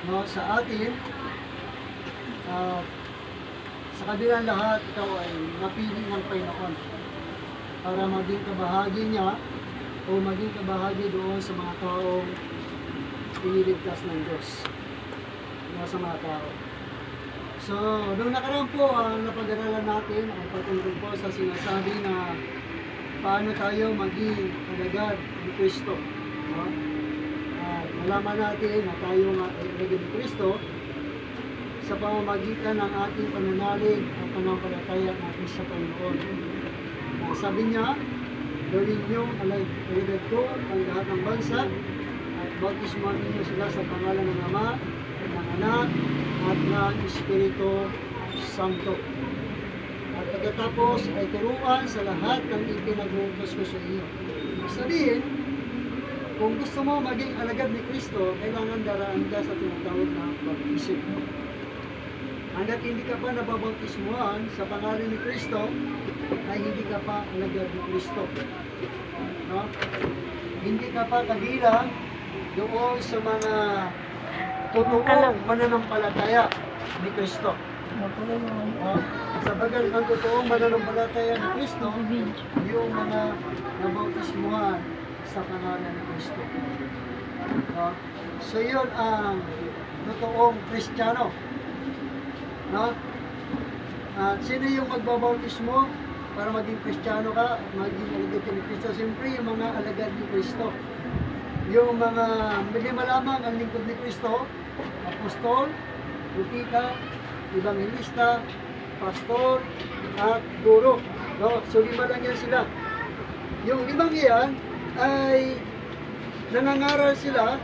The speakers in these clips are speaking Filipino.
no, sa atin. At sa kabilang lahat, ikaw ay napili ng Panginoon para maging kabahagi niya o maging kabahagi doon sa mga taong piniligtas ng Diyos, sa mga tao. So, nung nakaraan po, ang napag-aralan natin ay patungkol po sa sinasabi na paano tayo maging alagad ni Kristo. No? At malaman natin na tayo nga ay alagad ni Kristo sa pamamagitan ng ating pananalig at pananampalataya natin sa Panginoon. Sabi niya, gawin niyong alagad ko ang lahat ng bansa at bautismuhan ninyo sila sa pangalan ng Ama, ng Anak, at ng Espiritu Santo. At pagkatapos ay turuan sa lahat ng ipinag-uutos ko sa iyo. Sabihin, kung gusto mo maging alagad ni Kristo, kailangan daraan ka sa tinatawag na baptism. Hanggat hindi ka pa nababautismuhan sa pangalan ni Kristo, ay hindi ka pa alagad ni Kristo. No? Hindi ka pa kabilang doon sa mga totoong mananampalataya ni Kristo. Sabagal ang totoong mananampalataya ni Kristo, yung mga nabautismuhan sa pangalan ni Kristo. So yun ang totoong Kristiyano. No? At sino yung magbabautismo para maging Kristiyano ka, maging alagad ni Kristo? Siyempre yung mga alagad ni Kristo. Yung mga lima lamang ang lingkod ni Kristo: apostol, propeta, evangelista, pastor, at guro. No? So lima lang yan sila. Yung limang iyan ay nangangaral sila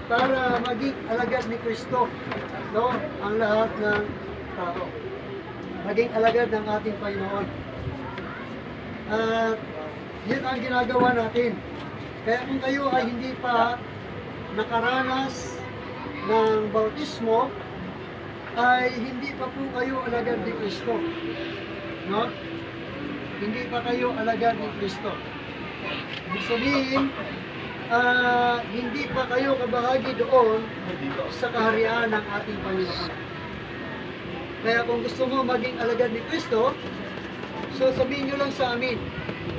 para maging alagad ni Kristo. No? Ang lahat ng tao. Maging alagad ng ating Panginoon. At yun ang ginagawa natin. Kaya kung kayo ay hindi pa nakaranas ng bautismo, ay hindi pa po kayo alagad ni Kristo. No? Hindi pa kayo alagad ni Kristo. Ibig sabihin, hindi pa kayo kabahagi doon sa kaharian ng ating Panginoon. Kaya kung gusto mo maging alagad ni Kristo, so sabihin nyo lang sa amin,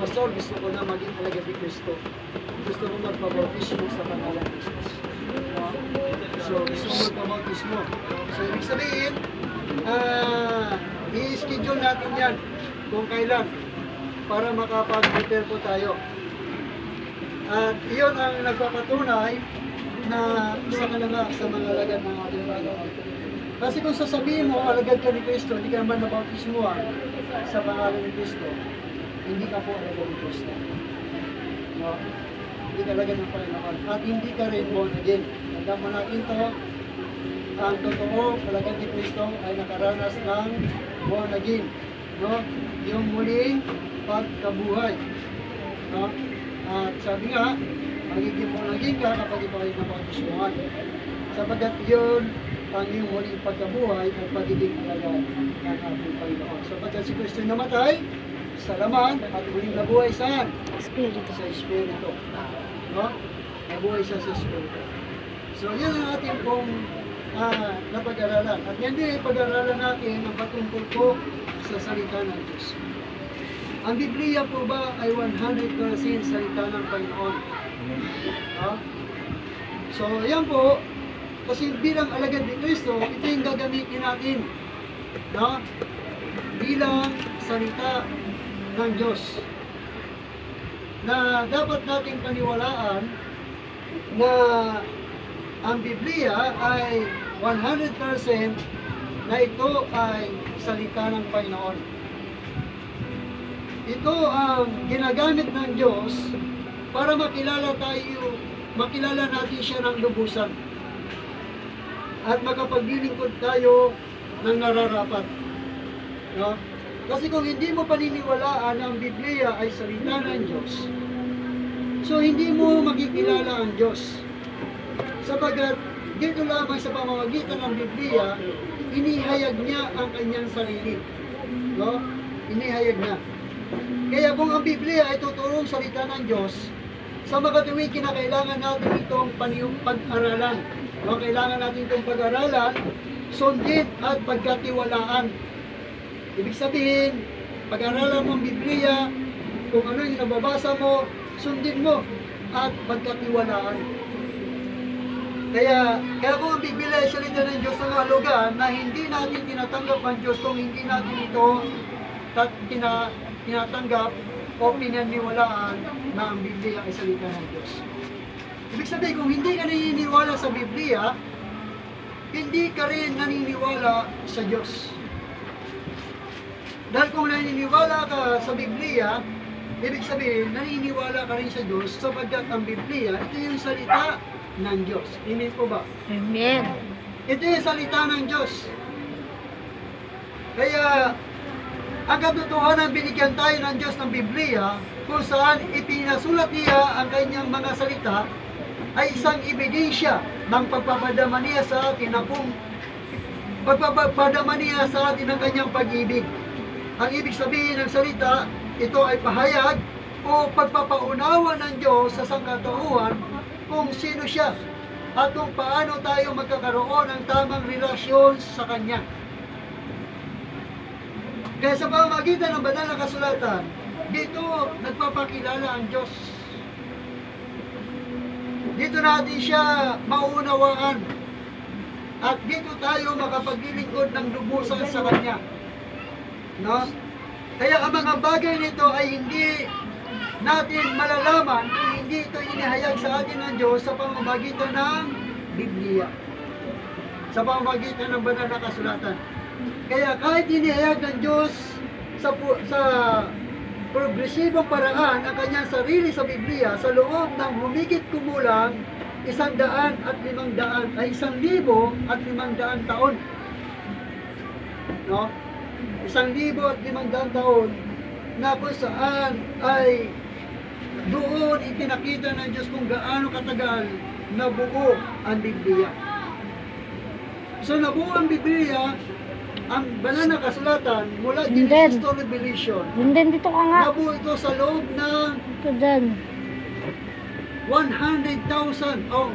Pastor, gusto ko na maging alagad ni Kristo. Gusto ko magpabautismo sa pangalan ni Jesus. So gusto mo magpabautismo. So ibig sabihin, i-schedule natin yan kung kailan para makapag-prepare po tayo. At iyon ang nagpapatunay na isa ka na sa mga alagad ng ating Panginoon. Kasi kung sasabihin mo, alagad ka ni Kristo, hindi ka naman nabautismuhan sa pangalan ni Kristo, hindi ka po alagad ni Kristo. No? Hindi ka alagad ng Panginoon. At hindi ka rin born again. Tandaan mo natin ito, ang totoo, alagad ni Kristo ay nakaranas ng born again. No? Yung muling pagkabuhay. No? At sabi nga, magiging born again ka kapag ito ay nabautismuhan. Sapagkat yun, ang iyong muling pagkabuhay at pagiging alagad ng ating Panginoon. Sapagkat si Kristo namatay sa laman at muling nabuhay saan? Espiritu. Sa Espiritu. No? Nabuhay siya sa Espiritu. So, yun ang ating pong napag-aralan. At yan din pag-aralan natin ang patungkol po sa salita ng Diyos. Ang Biblia po ba ay 100% salita ng Panginoon? No? So, yan po. Kasi bilang alagad ni Kristo, ito yung gagamitin natin, no? Bilang salita ng Diyos. Na dapat nating paniwalaan na ang Biblia ay 100% na ito ay salita ng Panginoon. Ito ang ginagamit ng Diyos para makilala natin siya ng lubusan. At makapaglilingkod tayo ng nararapat. No? Kasi kung hindi mo paniniwalaan na ang Biblia ay salita ng Diyos, so hindi mo makikilala ang Diyos. Sapagat dito lamang sa pamamagitan ng Biblia, inihayag niya ang kanyang sarili. No? Inihayag niya. Kaya kung ang Biblia ay tuturong salita ng Diyos, sa makatuwid kinakailangan natin itong pag-aralan. No, kailangan natin itong pag-aralan, sundin at pagkatiwalaan. Ibig sabihin, pag-aralan mo ang Biblia, kung ano yung nababasa mo, sundin mo at pagkatiwalaan. Kaya kung ang Biblia ay salita ng Diyos ng hulugan na hindi natin tinatanggap ang Diyos kung hindi natin ito tinatanggap o pinaniwalaan na ang Biblia ay salita ng Diyos. Ibig sabihin, kung hindi ka naniniwala sa Biblia, hindi ka rin naniniwala sa Diyos. Dahil kung naniniwala ka sa Biblia, ibig sabihin, naniniwala ka rin sa Diyos sapagkat ang Biblia, ito yung salita ng Diyos. Amen po ba? Amen. Ito yung salita ng Diyos. Kaya, ang katotohanan, binigyan tayo ng Diyos ng Biblia, kung saan ipinasulat niya ang kanyang mga salita, ay isang ebidensya ng pagpapadama niya sa atin, pagpapadama niya sa atin ng kanyang pag-ibig. Ang ibig sabihin ng salita, ito ay pahayag o pagpapaunawa ng Diyos sa sangkatauhan kung sino siya at kung paano tayo magkakaroon ng tamang relasyon sa Kanya. Kaya sa pamamagitan ng banal na kasulatan, dito nagpapakilala ang Diyos. Dito natin siya maunawaan at dito tayo makapaglilingkod ng lubusan sa Kanya. No? Kaya ang mga bagay nito ay hindi natin malalaman kung hindi ito inihayag sa atin ng Diyos sa pamamagitan ng Biblia. Sa pamamagitan ng banal na kasulatan. Kaya kahit inihayag ng Diyos sa progresibong paraan ang kanyang sarili sa Biblia sa loob ng humigit kumulang 100 at 500 ay 1,500 taon. No? 1,500 taon na kung saan ay doon ipinakita ng Diyos kung gaano katagal nabuo ang Biblia. So nabuo ang Biblia, ang banal na kasulatan mula Genesis to Revelation. Yun din, dito ka nga. Nabuo ito sa loob ng Ito dyan. 100,000 o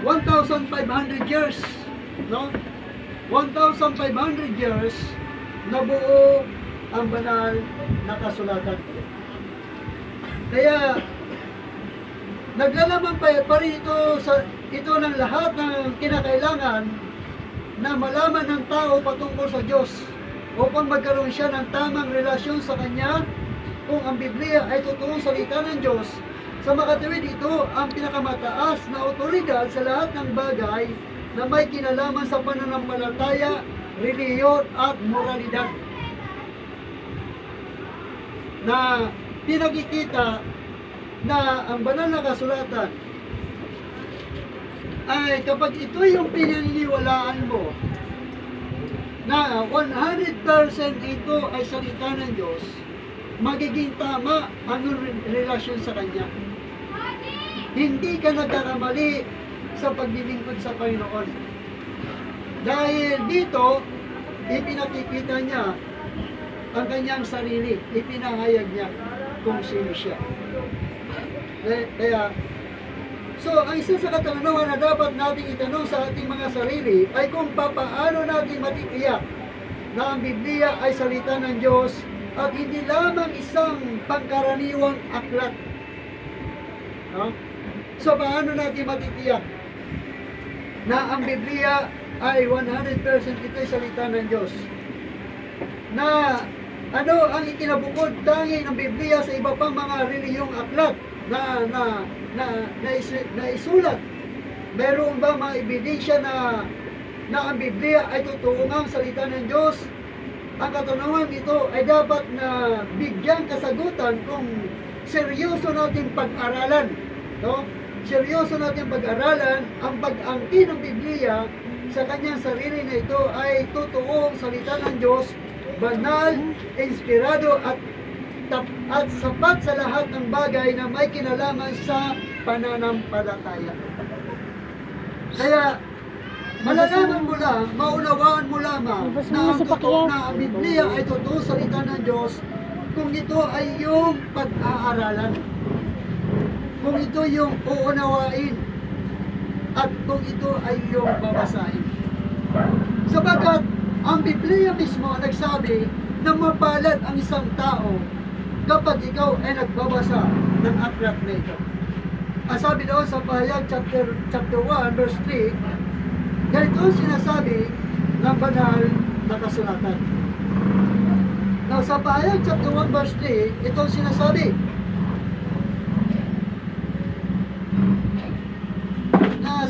1,500 years. No? 1,500 years nabuo ang banal na kasulatan. Kaya naglalaman pa rin ito ng lahat ng kinakailangan na malaman ng tao patungkol sa Diyos upang magkaroon siya ng tamang relasyon sa Kanya. Kung ang Biblia ay totoong salita ng Diyos, sa makatuwid ito ang pinakamataas na otoridad sa lahat ng bagay na may kinalaman sa pananampalataya, reliyon at moralidad. Na pinakikita na ang banal na kasulatan ay kapag ito yung pinaniniwalaan mo na 100% ito ay salita ng Diyos, magiging tama ang relasyon sa Kanya. Hindi ka nagkakamali sa paglilingkod sa Panginoon. Dahil dito, ipinakikita niya ang kanyang sarili, ipinahayag niya kung sino siya. Kaya, so ang isa sa katanungan na dapat nating itanong sa ating mga sarili ay kung paano natin matitiyak na ang Biblia ay salita ng Diyos at hindi lamang isang pangkaraniwang aklat. No? So paano natin matitiyak na ang Biblia ay 100% ito ay salita ng Diyos? Na ano ang ikinabukod tangi ng Biblia sa iba pang mga relihiyong aklat na isulat? Meron ba mga ebidensya na ang Biblia ay totoo ngang salita ng Diyos? Ang katanungan dito ay dapat na bigyang kasagutan kung seryoso natin pag-aralan. No? Seryoso natin pag-aralan ang pag-angkin ng Biblia sa kanyang sarili na ito ay totoong salita ng Diyos, banal, inspirado at sapat sa lahat ng bagay na may kinalaman sa pananampalataya. Kaya malalaman mo lang, maunawaan mo lamang na ang Biblia ay totoo salita ng Diyos kung ito ay yung pag-aaralan. Kung ito yung uunawain. at kung ito ay iyong babasahin. Sabagat ang Biblia mismo nagsabi na mapalad ang isang tao kapag ikaw ay nagbabasa ng aklat na ito. Ang sabi doon sa Pahayag chapter 1 verse 3, ganito ang sinasabi ng banal na kasulatan. Now, sa Pahayag chapter 1 verse 3, ito ang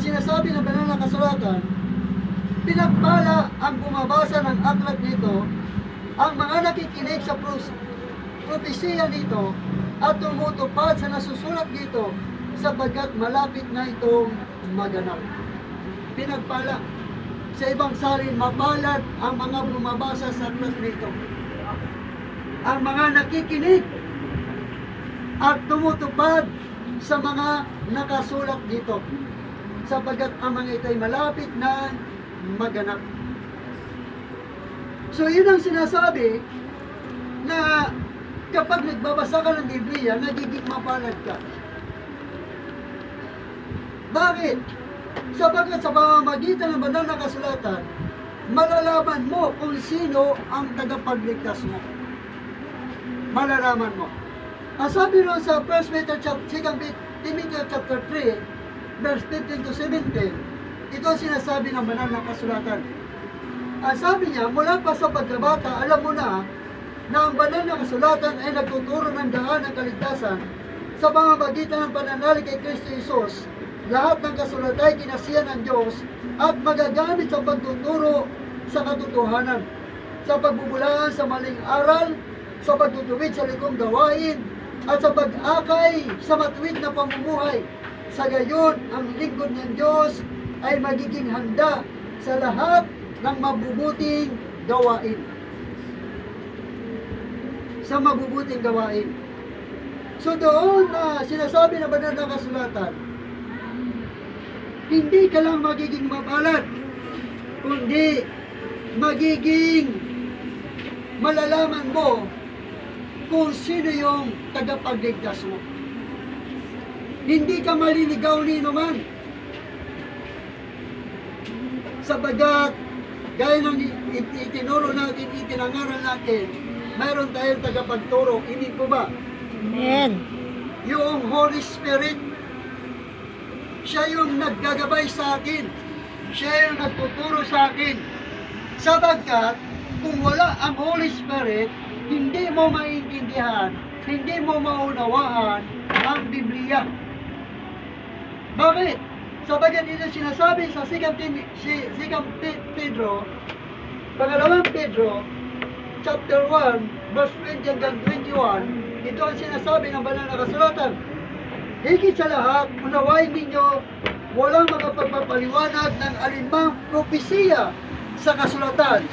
sinasabi ng banal na kasulatan, pinagpala ang bumabasa ng aklat nito, ang mga nakikinig sa propesiya nito at tumutupad sa nasusulat dito, sapagkat malapit na itong maganap. Pinagpala. Sa ibang salin, mapalad ang mga bumabasa sa aklat nito, ang mga nakikinig at tumutupad sa mga nakasulat dito, sapagkat ang mga ito ay malapit na maganap. So yun ang sinasabi na kapag nagbabasa ka ng Biblia, nagiging mapalad ka. Bakit? Sapagkat sa pamamagitan ng banal na kasulatan, malalaman mo kung sino ang tagapagligtas mo. Malalaman mo. Ang sabi ron sa 1 Timothy chapter 3, verse 15 to 17, ito ang sinasabi ng banal na kasulatan. Ang sabi niya, mula pa sa pagkabata, alam mo na ang banal na kasulatan ay nagtuturo ng daan ng kaligtasan sa pamamagitan ng pananalig kay Kristo Jesus. Lahat ng kasulatan ay kinasiyan ng Diyos at magagamit sa pagtuturo sa katotohanan, sa pagbubulaan sa maling aral, sa pagtutuwid sa likom gawain, at sa pag-akay sa matuwid na pamumuhay. Sa gayon, ang lingkod ng Diyos ay magiging handa sa lahat ng mabubuting gawain. Sa mabubuting gawain. So doon na sinasabi na banal na kasulatan, hindi ka lang magiging mapalad, kundi magiging malalaman mo kung sino yung tagapagligtas mo. Hindi ka maliligaw ni naman. Sabagat, gaya ng itinuro natin, itinangaral natin, mayroon tayong tagapagturo. Hindi po ba? Amen. Yung Holy Spirit, siya yung naggagabay sa akin. Siya yung nagtuturo sa akin. Sabagat, kung wala ang Holy Spirit, hindi mo maintindihan, hindi mo maunawaan ang Biblia. Bakit? Sabagat ito sinasabi sa Sikam Pedro, pangalawang Pedro, chapter 1, verse 20 hanggang 21, ito ang sinasabi ng banal na kasulatan. Higit sa lahat, unawain ninyo, walang makapagpapaliwanag ng alinmang propesiya sa kasulatan.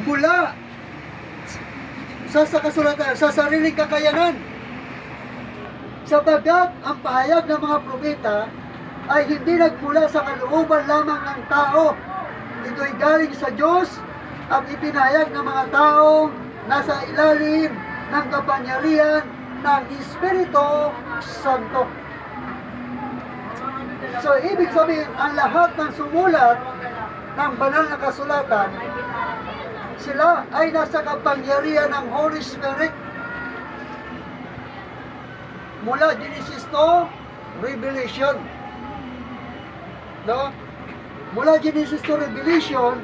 Mula sa kasulatan, sa sariling kakayanan. Sabagat ang pahayag ng mga propeta ay hindi nagmula sa kalooban lamang ng tao. Ito'y galing sa Diyos at ipinahayag ng mga taong nasa ilalim ng kapangyarihan ng Espiritu Santo. So, ibig sabihin, ang lahat ng sumulat ng banal na kasulatan, sila ay nasa kapangyarihan ng Holy Spirit. Mula Genesis to Revelation. No? Mula Genesis to Revelation,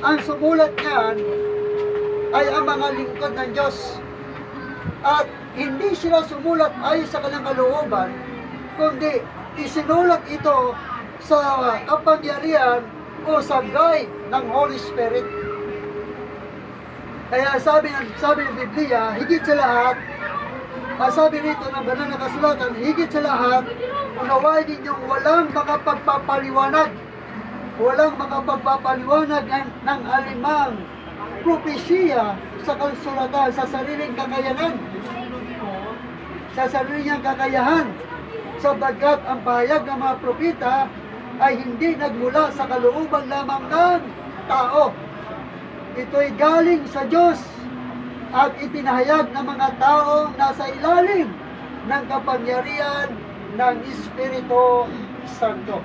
ang sumulat niyan ay ang mga lingkod ng Diyos. At hindi sila sumulat ayon sa kanilang kalooban, kundi isinulat ito sa kapangyarihan o sa guide ng Holy Spirit. Kaya sabi ng Biblia, higit sa lahat, sabi rito ng banal na kasulatan, higit sa lahat, unawain ninyong walang makapagpapaliwanag ng alimang propesiya sa kasulatan, sa sariling kakayanan, sa sariling kakayahan, sabagat ang pahayag ng mga propeta ay hindi nagmula sa kalooban lamang ng tao. Ito'y galing sa Diyos at ipinahayag ng mga taong nasa ilalim ng kapangyarihan ng Espiritu Santo.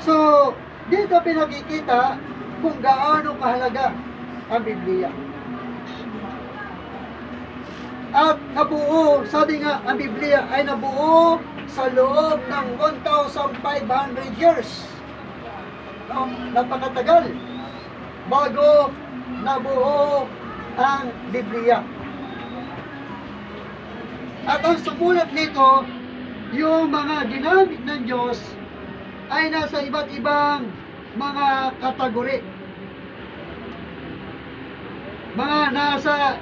So, dito pinakikita kung gaano kahalaga ang Biblia. At nabuo, sabi nga, ang Biblia ay nabuo sa loob ng 1,500 years. No? Napakatagal bago nabuo ang Biblia. At ang sumulat nito, yung mga ginamit ng Diyos ay nasa iba't ibang mga kategori. Mga nasa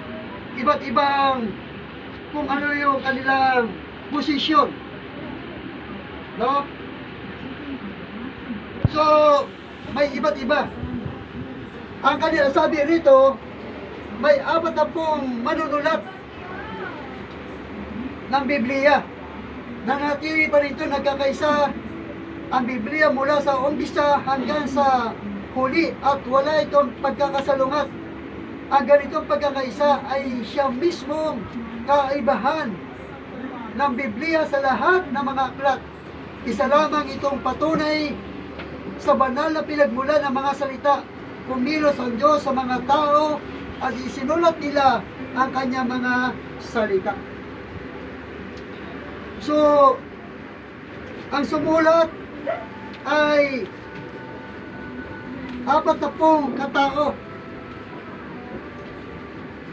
iba't ibang kung ano yung kanilang posisyon. No? So, may iba't iba. Ang kanila sabi rito, may 40 manunulat ng Biblia. Nanatili pa rito nagkakaisa ang Biblia mula sa umpisa hanggang sa huli at wala itong pagkakasalungat. Ang ganitong pagkakaisa ay siya mismong kaibahan ng Biblia sa lahat ng mga aklat. Isa lamang itong patunay sa banal na pinagmula ng mga salita. Kumilos ang Diyos sa mga tao at isinulat nila ang kanyang mga salita. So, ang sumulat ay 40 katao.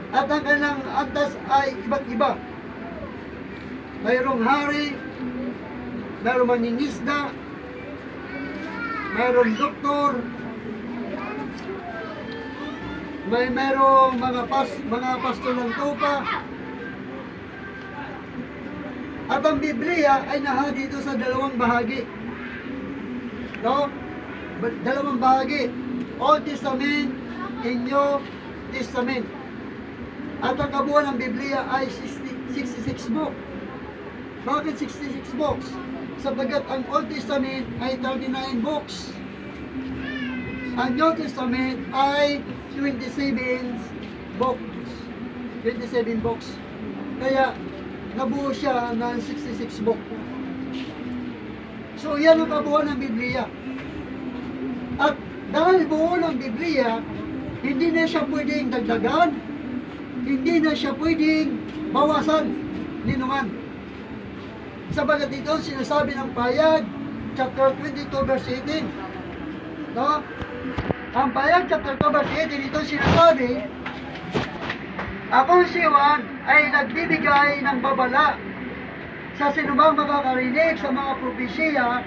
At ang kanilang antas ay iba't iba. Mayroong hari, mayroong mangingisda, mayroong doktor, mayroong mga pastor ng tupa. At ang Biblia ay nahati dito sa dalawang bahagi. No? Dalawang bahagi. Old Testament and New Testament. At ang kabuuan ng Biblia ay 66 books. Bakit 66 books? Sapagkat ang Old Testament ay 39 books. Ang New Testament ay 27 books. 27 books. Kaya nabuo siya ng 66 books. So yan ang kabuuan ng Biblia. At dahil buo ng Biblia, hindi na siya pwedeng dagdagan, hindi na siya pwedeng bawasan ni naman. Sabagat ito sinasabi ng Payag, chapter 22, verse 18. No? Ang Payag, chapter 2, verse 18, ito sinasabi, ako si Juan ay nagbibigay ng babala sa sinumang makakarinig sa mga propesiya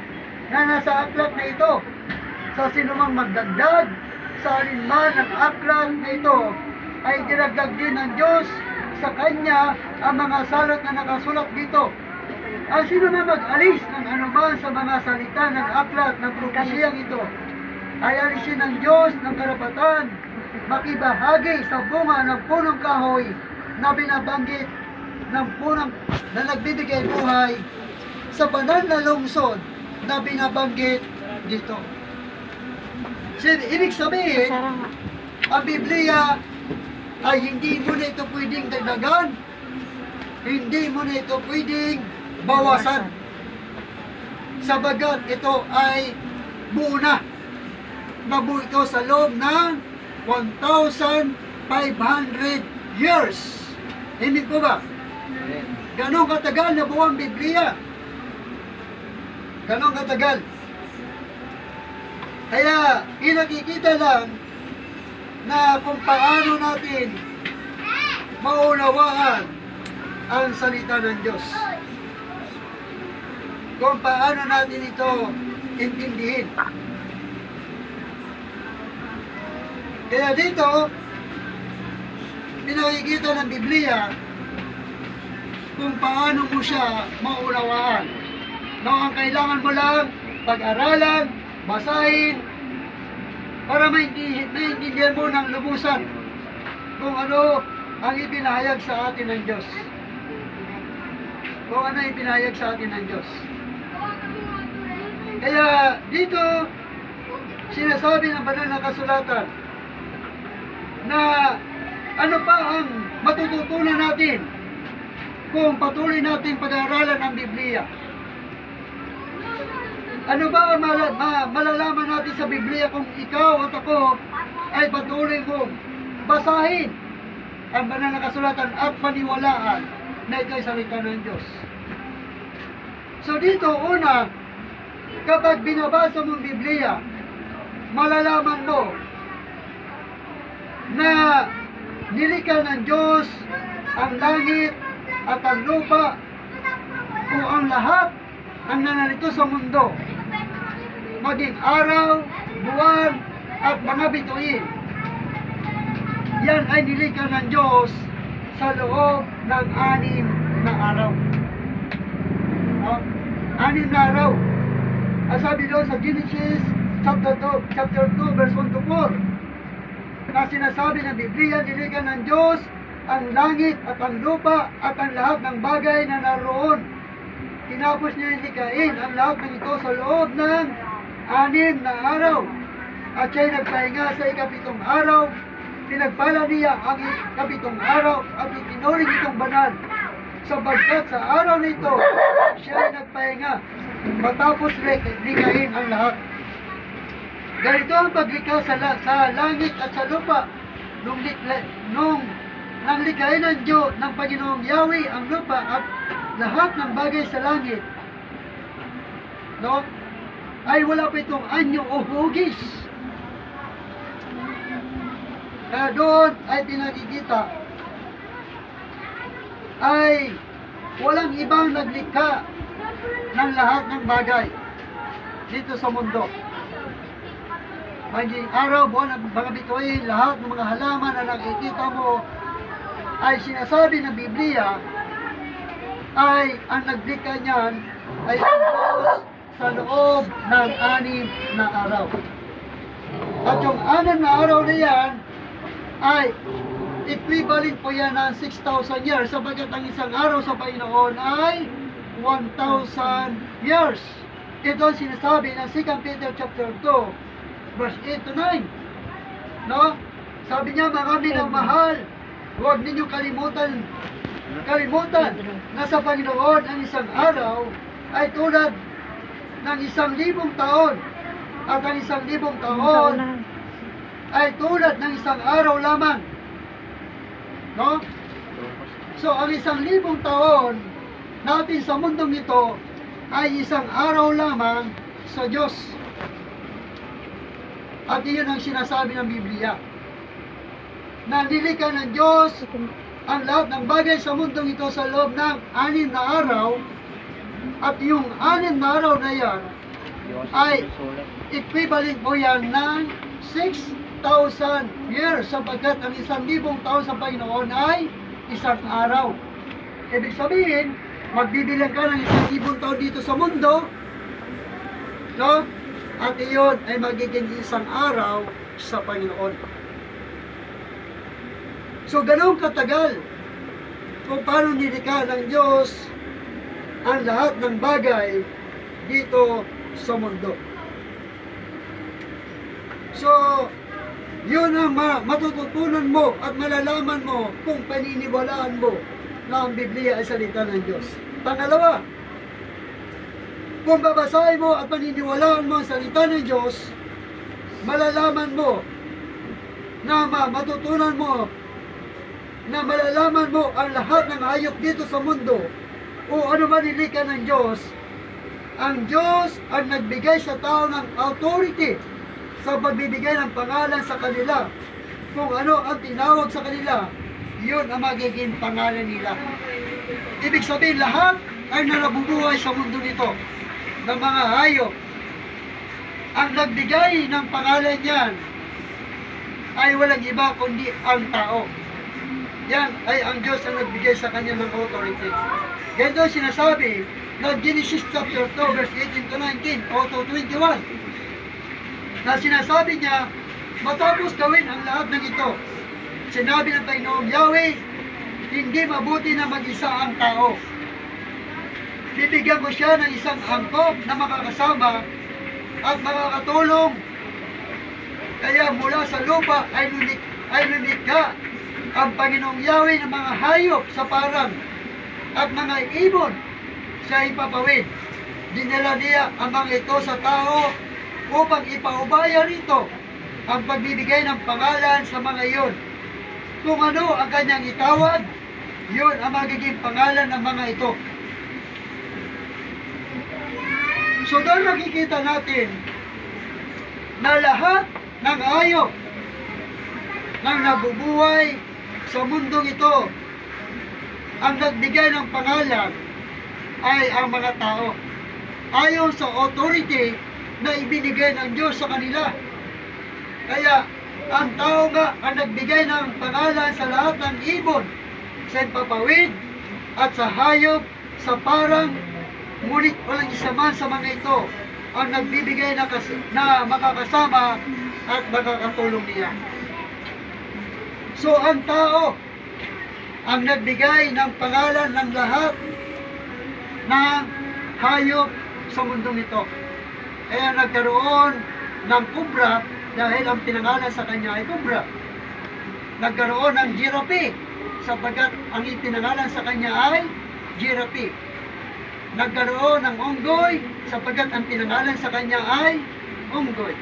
na nasa aklat na ito. Sa sinumang magdagdag sa alinman ng aklat na ito, ay dinagdag din ng Diyos sa kanya ang mga salot na nakasulat dito. Ang sino na mag-alis ng anuman sa mga salita ng aklat ng propesiyang ito, ay alisin ng Diyos ng karapatan makibahagi sa bunga ng punong kahoy na binabanggit ng punong na nagbibigay buhay sa banal na lungsod na binabanggit dito. Ibig sabihin, ang Biblia ay hindi mo na ito pwedeng dagdagan, hindi mo na ito pwedeng bawasan. Sabagat ito ay buo na. Nabuo ito sa loob ng 1,500 years. Hindi po ba? Ganon katagal na buo ang Biblia. Ganon katagal. Kaya inakikita lang na kung paano natin maunawaan ang salita ng Diyos. Kung paano natin ito intindihin. Kaya dito, pinakikita ng Biblia kung paano mo siya maunawaan. No, ang kailangan mo lang pag-aralan, basahin, para maintindihan mo ng lubusan kung ano ang ipinahayag sa atin ng Diyos. Kung ano ang ipinahayag sa atin ng Diyos. Kaya dito, sinasabi ng banal na kasulatan na ano pa ang matututunan natin kung patuloy nating pag-aaralan ang Biblia. Ano ba ang malalaman natin sa Biblia kung ikaw at ako ay patuloy mong basahin ang banal na kasulatan at paniwalaan na ito ay salita ng Diyos? So dito, una, kapag binabasa mong Biblia, malalaman mo na nilikha ng Diyos ang langit at ang lupa o ang lahat ang nanarito sa mundo, maging araw, buwan, at mga bituin. Yan ay nilikha ng Diyos sa loob ng 6 na araw. No? 6 na araw. Ang sabi doon sa Genesis chapter 2 verse 1 to 4, na sinasabi ng Biblia, nilikha ng Diyos ang langit at ang lupa at ang lahat ng bagay na naroon. Tinapos niya nilikhain ang lahat ng ito sa loob ng 6 na araw. At siya'y nagpahinga sa ika-7 araw. Pinagpala niya ang ika-7 araw at itinuring itong banal, sapagkat sa araw nito siya'y nagpahinga matapos likhain ang lahat. Ganito ang paglikha sa langit at sa lupa nung nang likhain ng Diyos ng Panginoong Yahweh ang lupa at lahat ng bagay sa langit, no, ay wala pa itong anyo o hugis. Kaya doon ay pinakikita ay walang ibang naglikha ng lahat ng bagay dito sa mundo. Maging araw, buwan, mga bituin, lahat ng mga halaman na nakikita mo ay sinasabi ng Biblia ay ang naglikha niyan ay ang Diyos sa loob ng 6 na araw. At yung 6 na araw na yan ay equivalent po yan ng 6,000 years, sapagkat ang isang araw sa Panginoon ay 1,000 years. Ito ang sinasabi ng 2 Peter chapter 2 verse 8 to 9. No? Sabi niya, mga minamahal, huwag ninyong kalimutan na sa Panginoon ang isang araw ay tulad ng 1,000 taon, at ang 1,000 taon ay tulad ng isang araw lamang. No? So ang 1,000 taon natin sa mundong ito ay isang araw lamang sa Diyos. At iyon ang sinasabi ng Biblia, na nilikha ng Diyos ang lahat ng bagay sa mundong ito sa loob ng 6 na araw. At yung 6 na araw na yan ay equivalent po yan ng 6,000 years, sapagkat ang 1,000 taon sa Panginoon ay isang araw. Ibig sabihin, magbibilang ka ng 1,000 taon dito sa mundo, no? At iyon ay magiging isang araw sa Panginoon. So, ganun katagal kung paano nilikha ng Diyos ang lahat ng bagay dito sa mundo. So, yun ang matututunan mo at malalaman mo kung paniniwalaan mo na ang Biblia ay salita ng Diyos. Pangalawa, kung babasahin mo at paniniwalaan mo ang salita ng Diyos, malalaman mo na matutunan mo na malalaman mo ang lahat ng hayop dito sa mundo o ano man nilikha ng Diyos. Ang Diyos ang nagbigay sa tao ng authority sa pagbibigay ng pangalan sa kanila. Kung ano ang tinawag sa kanila, yun ang magiging pangalan nila. Ibig sabihin, lahat ay narabubuhay sa mundo nito ng mga hayop. Ang nagbigay ng pangalan niyan ay walang iba kundi ang tao. Yan ay ang Diyos ang nagbigay sa kanya ng authority. Ganito sinasabi ng Genesis chapter 2 verse 18 to 19 o to 21, na sinasabi niya, matapos gawin ang lahat ng ito, sinabi ng Panginoong Yahweh, hindi mabuti na mag-isa ang tao. Bibigyan ko siya ng isang angkop na makakasama at makakatulong. Kaya mula sa lupa ay lumikha ang Panginoong Yahweh ng mga hayop sa parang at mga ibon siya ipapawid. Dinala niya ang mga ito sa tao upang ipaubaya rito ang pagbibigay ng pangalan sa mga iyon. Kung ano ang kanyang itawag, yun ang magiging pangalan ng mga ito. So doon makikita natin na lahat ng hayop na nabubuhay sa mundong ito, ang nagbigay ng pangalan ay ang mga tao. Ayon sa authority na ibinigay ng Diyos sa kanila. Kaya ang tao nga ang nagbigay ng pangalan sa lahat ng ibon, sa papawid at sa hayop, sa parang, ngunit walang isa man sa mga ito ang nagbibigay na makakasama at makakatulong niya. So ang tao ang nagbigay ng pangalan ng lahat ng hayop sa mundong ito. Kaya nagkaroon ng kubra dahil ang pinangalan sa kanya ay kubra. Nagkaroon ng giraffe sapagkat ang ipinangalan sa kanya ay giraffe. Nagkaroon ng unggoy sapagkat ang pinangalan sa kanya ay unggoy.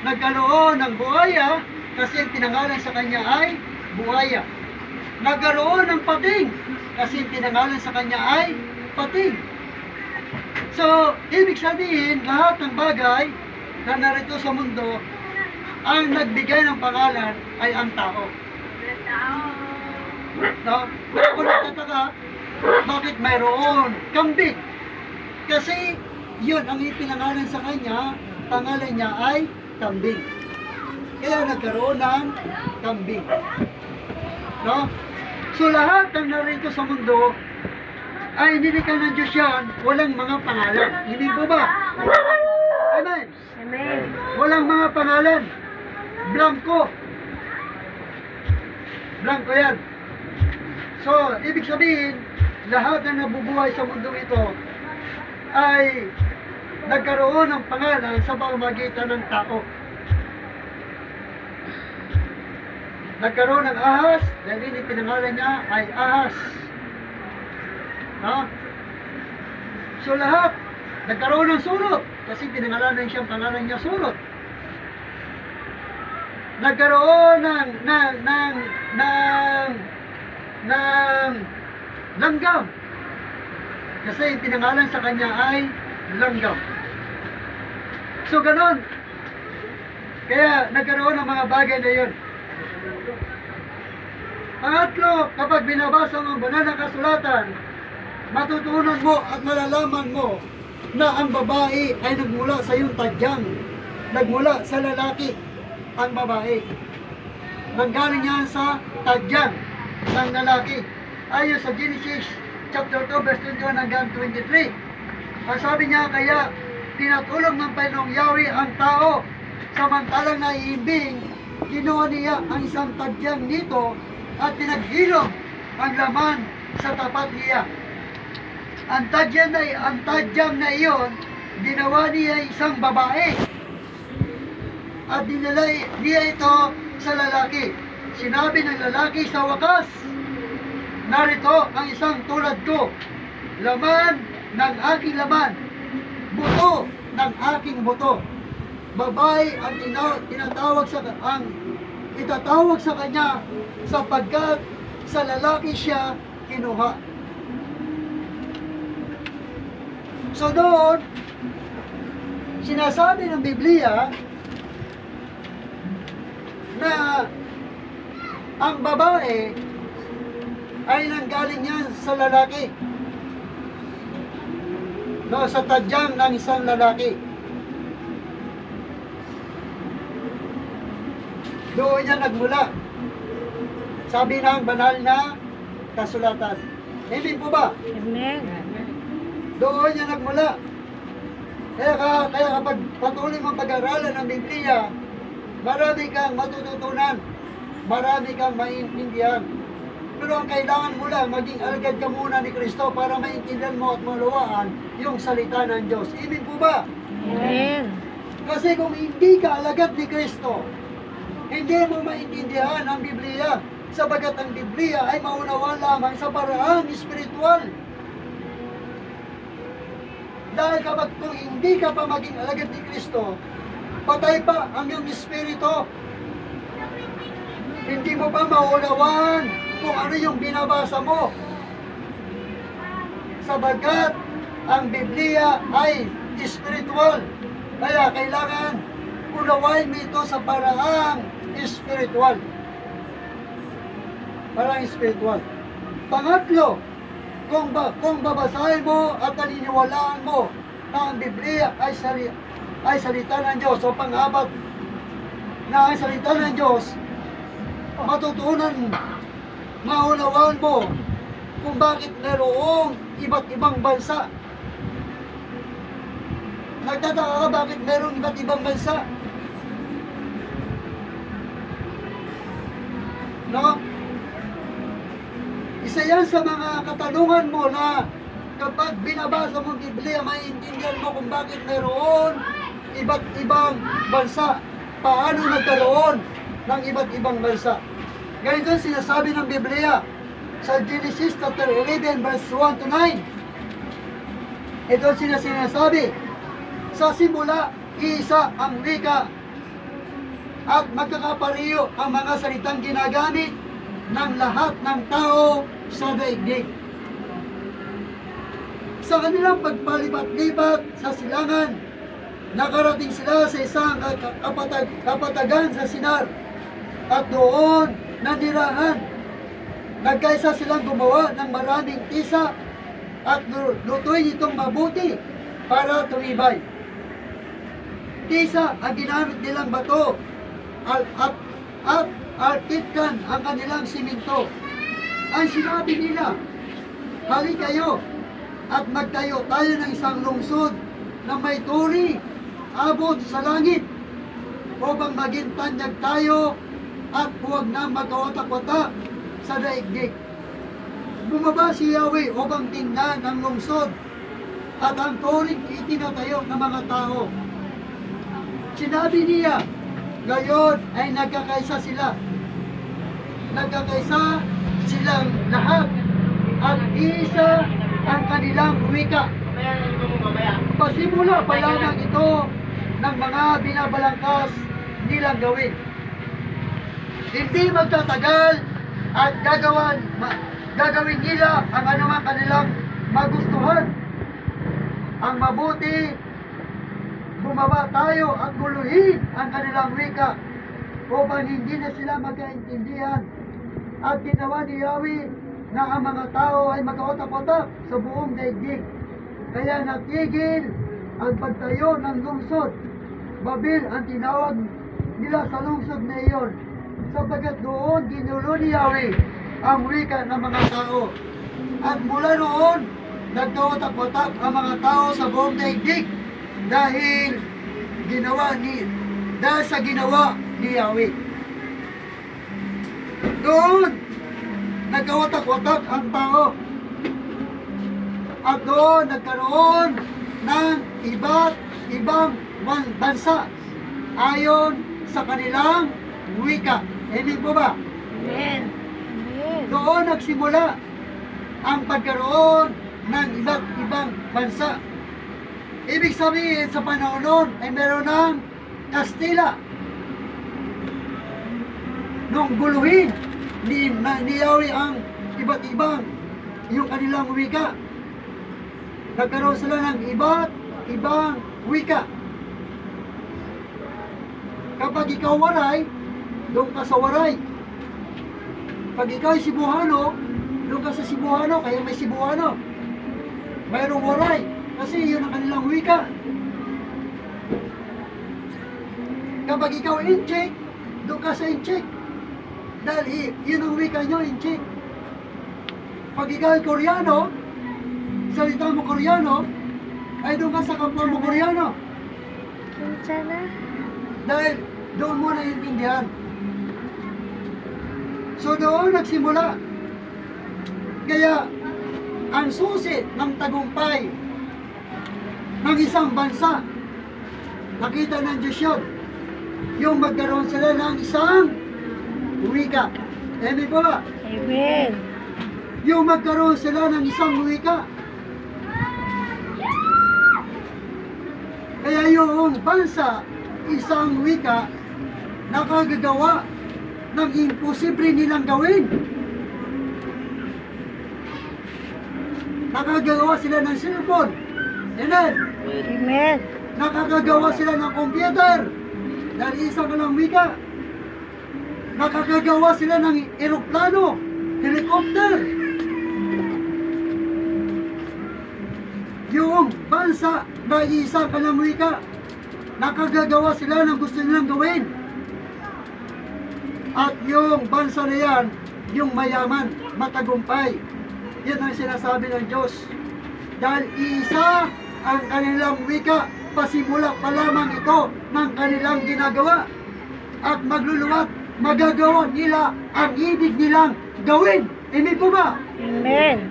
Nagkaroon ng buhaya kasi ang pinangalan sa kanya ay buhaya. Nagkaroon ng pating kasi ang pinangalan sa kanya ay pating. So, ibig sabihin, lahat ng bagay na narito sa mundo, ang nagbigay ng pangalan ay ang tao. No? Kung nagtataka, bakit mayroon kambing? Kasi yun ang ipinangalan sa kanya, pangalan niya ay kambing. Kaya nagkaroon ng kambing. No? So lahat ng narito sa mundo ay nilikha ng Diyos yan, walang mga pangalan. Hindi po ba? Amen. Amen. Walang mga pangalan. Blanco. Blanco yan. So, ibig sabihin, lahat na nabubuhay sa mundong ito ay nagkaroon ng pangalan sa pamamagitan ng tao. Nagkaroon ng ahas, dahil ini pinangalan niya ay ahas. No? So lahat, nagkaroon ng surot, kasi pinangalanan siyang pangalan niya surot. Nagkaroon ng langgam, kasi pinangalan sa kanya ay langgam. So ganon. Kaya nagkaroon ng mga bagay na yun. Pangatlo, kapag binabasa mo ang banal na kasulatan, matutunan mo at malalaman mo na ang babae ay nagmula sa iyong tadyang. Nagmula sa lalaki ang babae. Nanggaling yan sa tadyang ng lalaki. Ayon sa Genesis chapter 2 verse 21 hanggang 23. Ang sabi niya, kaya tinatulog ng Panginoong Yahweh ang tao, samantalang naiimbing, ginawa niya ang isang tadyang nito at pinaghilom ang laman sa tapat niya. Ang tadyang na iyon, ginawa niya isang babae at dinala niya ito sa lalaki. Sinabi ng lalaki sa wakas, narito ang isang tulad ko, laman ng aking laman, buto ng aking buto. Babae ang itatawag sa kanya sapagkat sa lalaki siya kinuha. So doon, sinasabi ng Biblia na ang babae ay nanggaling niya sa lalaki. No, sa tadyang ng isang lalaki. Doon niya nagmula. Sabi ng banal na kasulatan. Hindi po ba? Amen. Doon niya nagmula. Kaya kapag patuloy mong pag-aralan ng Biblia, marami kang matututunan, marami kang maintindihan. Pero ang kailangan mo lang, maging alagad ka muna ni Kristo para maintindihan mo at malawaan yung salita ng Diyos. Amen po ba? Amen. Kasi kung hindi ka alagad ni Kristo, hindi mo maintindihan ang Biblia sabagat ang Biblia ay maunawaan lamang sa paraang espiritual. Dahil kapag kung hindi ka pa maging alagad ni Kristo, patay pa ang iyong espiritu. Hindi mo pa maunawaan kung ano yung binabasa mo. Sabagat ang Biblia ay espiritual. Kaya kailangan unawain mo ito sa paraang espiritual. Paraang espiritual. Pangatlo, kung babasahin mo at naniniwalaan mo na ang Biblia ay salita ng Diyos, o pang-apat na ang salita ng Diyos, matutunan mo, maunawaan mo kung bakit mayroong iba't ibang bansa. Nagtataka ka bakit mayroong iba't ibang bansa? No? Isa yan sa mga katanungan mo na kapag binabasa mo Biblia, maiintindihan mo kung bakit mayroon iba't ibang bansa. Paano nagkaroon ng iba't ibang bansa? Ganito sinasabi ng Biblia sa Genesis chapter 11 verse 1 to 9. Ito sinasabi, sa simula, isa ang wika at magkakapariyo ang mga salitang ginagamit ng lahat ng tao sa daigdig. Sa kanilang pagpalipat-lipat sa silangan, nakarating sila sa isang kapatagan sa Sinar at doon nanirahan. Nagkaisa silang gumawa ng maraming tisa at lutuin itong mabuti para tumibay. Tisa ang ginamit nilang bato at Alkitkan ang kanilang siminto. Ang sinabi nila, hali kayo at magtayo tayo ng isang lungsod na may turi abot sa langit upang maging tanyag tayo at huwag na magkawatak-watak sa daigdig. Bumaba si Yahweh upang tingnan ang lungsod at ang turing itinatayo ng mga tao. Sinabi niya, gayon ay nagkakaisa sila. Nagkakaisa silang lahat at isa ang kanilang wika. Pasimula pa lamang ito ng mga binabalangkas nilang gawin. Hindi magtatagal at gagawin nila ang anumang kanilang magustuhan. Ang mabuti, bumaba tayo at guluhin ang kanilang wika upang hindi na sila magkaintindihan. At ginawa ni Yahweh na ang mga tao ay magkaotak-otak sa buong daigdig. Kaya natigil ang pagtayo ng lungsod. Babil ang tinawag nila sa lungsod na iyon, sapagkat doon ginulo ni Yahweh ang wika ng mga tao. At mula noon, nagkaotak-otak ang mga tao sa buong daigdig dahil sa ginawa ni Yahweh. Doon, nagkawatak-watak ang tao. At doon, nagkaroon ng iba't ibang bansa ayon sa kanilang wika. Amen po ba? Amen. Doon nagsimula ang pagkaroon ng iba't ibang bansa. Ibig sabihin, sa panahon noon ay meron ng Kastila. Nung guluhin ni Yahweh ang iba't ibang yung kanilang wika, nagkaroon sila ng iba't ibang wika. Kapag ikaw waray, doon ka sa waray. Pag ikaw ay Cebuano, doon ka sa Cebuano, kaya may Cebuano. Mayroong waray, kasi yun ang kanilang wika. Kapag ikaw Inchik, doon ka sa Inchik. Dahil yun ang wika nyo, Inchik. Pag ikaw ay Koreano, salita mo Koreano, ay doon ka sa kapwa mo Koreano. Kinsa na? Dahil doon mo naiintindihan. So doon nagsimula. Kaya ang susi ng tagumpay ng isang bansa, nakita ng Diyos yun, yung magkaroon sila ng isang wika. Amen po ba? Amen. Yung magkaroon sila ng isang wika. Kaya yung bansa, isang wika, nakagagawa ng imposible nilang gawin. Nakagagawa sila ng cellphone. Amen. Amen. Nakakagawa sila ng computer. Dahil isang lang wika. Nakakagawa sila ng eroplano, helicopter. Yung bansa na isang lang wika, nakagagawa sila ng gusto nilang gawin. At yung bansa na yan, yung mayaman, matagumpay. Yan ang sinasabi ng Diyos. Dahil isa ang kanilang wika, pasimula pa lamang ito ng kanilang ginagawa. At magluluwat, magagawa nila ang ibig nilang gawin. Amen po ba? Amen.